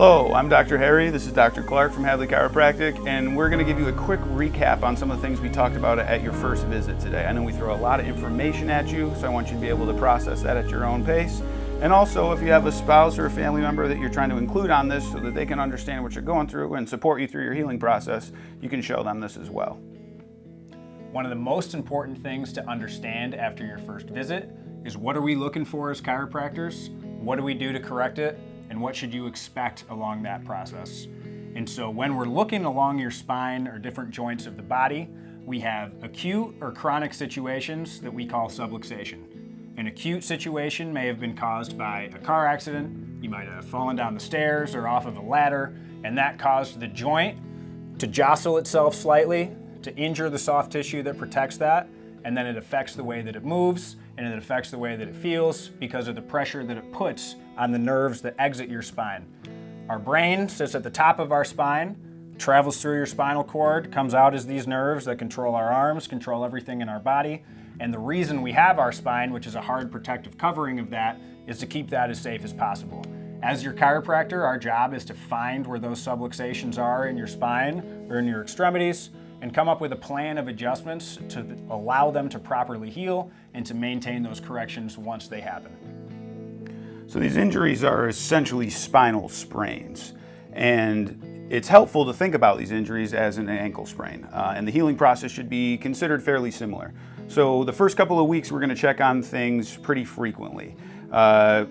Hello, I'm Dr. Harry. This is Dr. Clark from Hadley Chiropractic, and we're going to give you a quick recap on some of the things we talked about at your first visit today. I know we throw a lot of information at you, so I want you to be able to process that at your own pace. And also, if you have a spouse or a family member that you're trying to include on this so that they can understand what you're going through and support you through your healing process, you can show them this as well. One of the most important things to understand after your first visit is what are we looking for as chiropractors? What do we do to correct it? And what should you expect along that process? And so when we're looking along your spine or different joints of the body, we have acute or chronic situations that we call subluxation. An acute situation may have been caused by a car accident. You might have fallen down the stairs or off of a ladder, and that caused the joint to jostle itself slightly, to injure the soft tissue that protects that, and then it affects the way that it moves, and it affects the way that it feels because of the pressure that it puts on the nerves that exit your spine. Our brain sits at the top of our spine, travels through your spinal cord, comes out as these nerves that control our arms, control everything in our body. And the reason we have our spine, which is a hard protective covering of that, is to keep that as safe as possible. As your chiropractor, our job is to find where those subluxations are in your spine or in your extremities and come up with a plan of adjustments to allow them to properly heal and to maintain those corrections once they happen. So these injuries are essentially spinal sprains, and it's helpful to think about these injuries as an ankle sprain, and the healing process should be considered fairly similar. So the first couple of weeks we're going to check on things pretty frequently,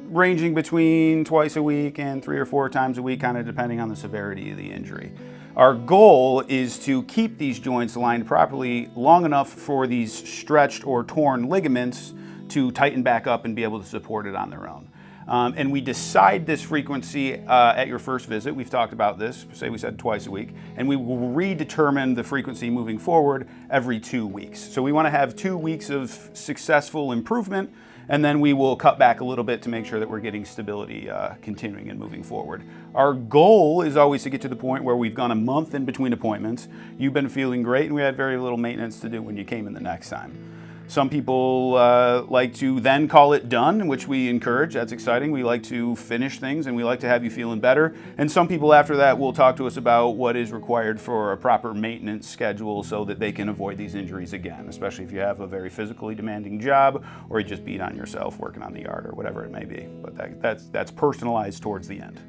ranging between twice a week and 3 or 4 times a week, kind of depending on the severity of the injury. Our goal is to keep these joints aligned properly long enough for these stretched or torn ligaments to tighten back up and be able to support it on their own. And we decide this frequency at your first visit. We've talked about this, say we said twice a week, and we will redetermine the frequency moving forward every 2 weeks. So we want to have 2 weeks of successful improvement, and then we will cut back a little bit to make sure that we're getting stability continuing and moving forward. Our goal is always to get to the point where we've gone a month in between appointments, you've been feeling great, and we had very little maintenance to do when you came in the next time. Some people like to then call it done, which we encourage. That's exciting. We like to finish things and we like to have you feeling better. And some people after that will talk to us about what is required for a proper maintenance schedule so that they can avoid these injuries again, especially if you have a very physically demanding job or you just beat on yourself working on the yard or whatever it may be. But that's personalized towards the end.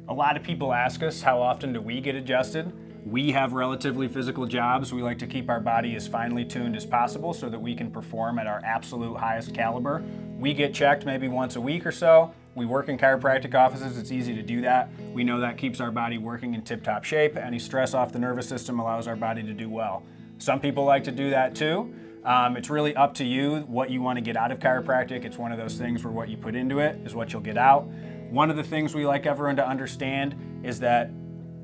A lot of people ask us, how often do we get adjusted? We have relatively physical jobs. We like to keep our body as finely tuned as possible so that we can perform at our absolute highest caliber. We get checked maybe once a week or so. We work in chiropractic offices. It's easy to do that. We know that keeps our body working in tip-top shape. Any stress off the nervous system allows our body to do well. Some people like to do that too. It's really up to you what you want to get out of chiropractic. It's one of those things where what you put into it is what you'll get out. One of the things we like everyone to understand is that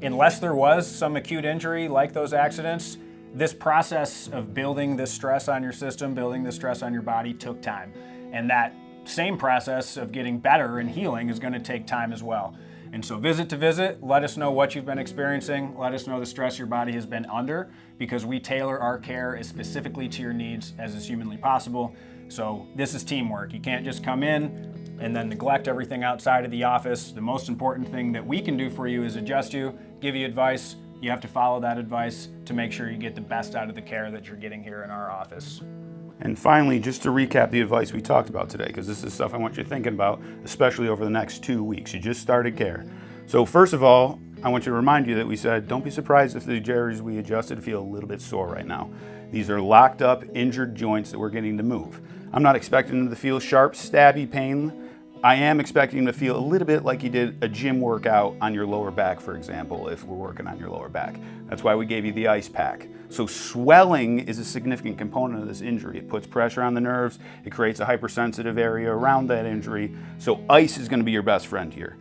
unless there was some acute injury like those accidents, this process of building this stress on your system, building this stress on your body took time. And that same process of getting better and healing is going to take time as well. And so visit to visit, let us know what you've been experiencing. Let us know the stress your body has been under, because we tailor our care as specifically to your needs as is humanly possible. So this is teamwork. You can't just come in and then neglect everything outside of the office. The most important thing that we can do for you is adjust you, give you advice. You have to follow that advice to make sure you get the best out of the care that you're getting here in our office. And finally, just to recap the advice we talked about today, because this is stuff I want you thinking about, especially over the next 2 weeks. You just started care. So first of all, I want you to remind you that we said, don't be surprised if the areas we adjusted feel a little bit sore right now. These are locked up, injured joints that we're getting to move. I'm not expecting them to feel sharp, stabby pain. I am expecting them to feel a little bit like you did a gym workout on your lower back, for example, if we're working on your lower back. That's why we gave you the ice pack. So swelling is a significant component of this injury. It puts pressure on the nerves. It creates a hypersensitive area around that injury. So ice is going to be your best friend here.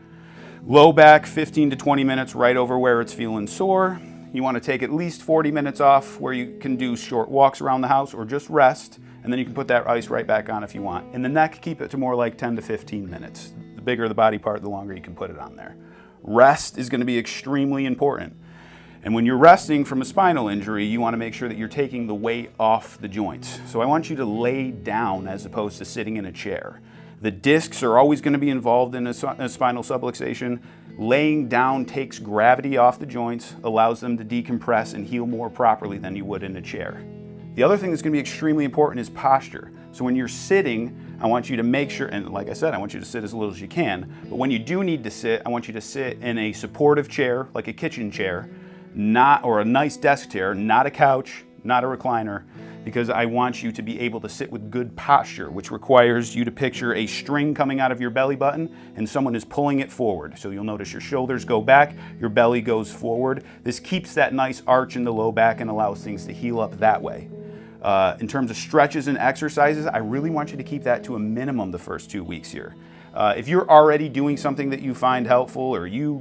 Low back, 15 to 20 minutes right over where it's feeling sore. You want to take at least 40 minutes off where you can do short walks around the house or just rest. And then you can put that ice right back on if you want. In the neck, keep it to more like 10 to 15 minutes. The bigger the body part, the longer you can put it on there. Rest is going to be extremely important. And when you're resting from a spinal injury, you want to make sure that you're taking the weight off the joints. So I want you to lay down as opposed to sitting in a chair. The discs are always going to be involved in a spinal subluxation. Laying down takes gravity off the joints, allows them to decompress and heal more properly than you would in a chair. The other thing that's going to be extremely important is posture. So when you're sitting, I want you to make sure, and like I said, I want you to sit as little as you can, but when you do need to sit, I want you to sit in a supportive chair, like a kitchen chair, or a nice desk chair, not a couch, not a recliner, because I want you to be able to sit with good posture, which requires you to picture a string coming out of your belly button and someone is pulling it forward. So you'll notice your shoulders go back, your belly goes forward. This keeps that nice arch in the low back and allows things to heal up that way. In terms of stretches and exercises, I really want you to keep that to a minimum the first 2 weeks here. If you're already doing something that you find helpful, or you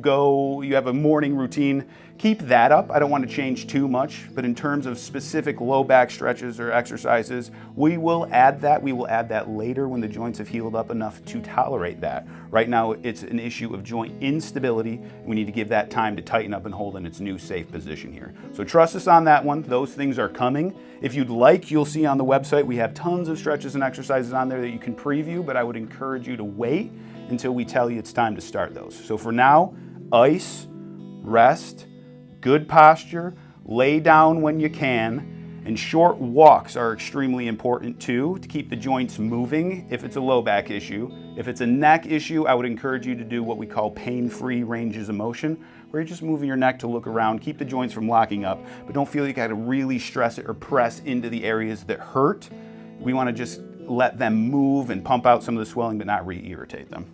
have a morning routine, keep that up. I don't want to change too much, but in terms of specific low back stretches or exercises, we will add that. We will add that later when the joints have healed up enough to tolerate that. Right now, it's an issue of joint instability. We need to give that time to tighten up and hold in its new safe position here. So trust us on that one. Those things are coming. If you'd like, you'll see on the website, we have tons of stretches and exercises on there that you can preview, but I would encourage you to wait until we tell you it's time to start those. So for now, ice, rest, good posture, lay down when you can, and short walks are extremely important too, to keep the joints moving if it's a low back issue. If it's a neck issue, I would encourage you to do what we call pain-free ranges of motion, where you're just moving your neck to look around, keep the joints from locking up, but don't feel you gotta really stress it or press into the areas that hurt. We wanna just let them move and pump out some of the swelling, but not re-irritate them.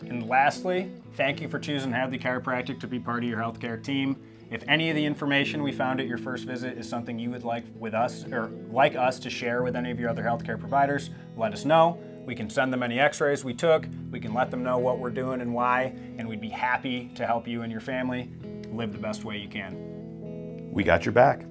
And lastly, thank you for choosing Hadley Chiropractic to be part of your healthcare team. If any of the information we found at your first visit is something you would like us to share with any of your other healthcare providers, let us know. We can send them any x-rays we took, we can let them know what we're doing and why, and we'd be happy to help you and your family live the best way you can. We got your back.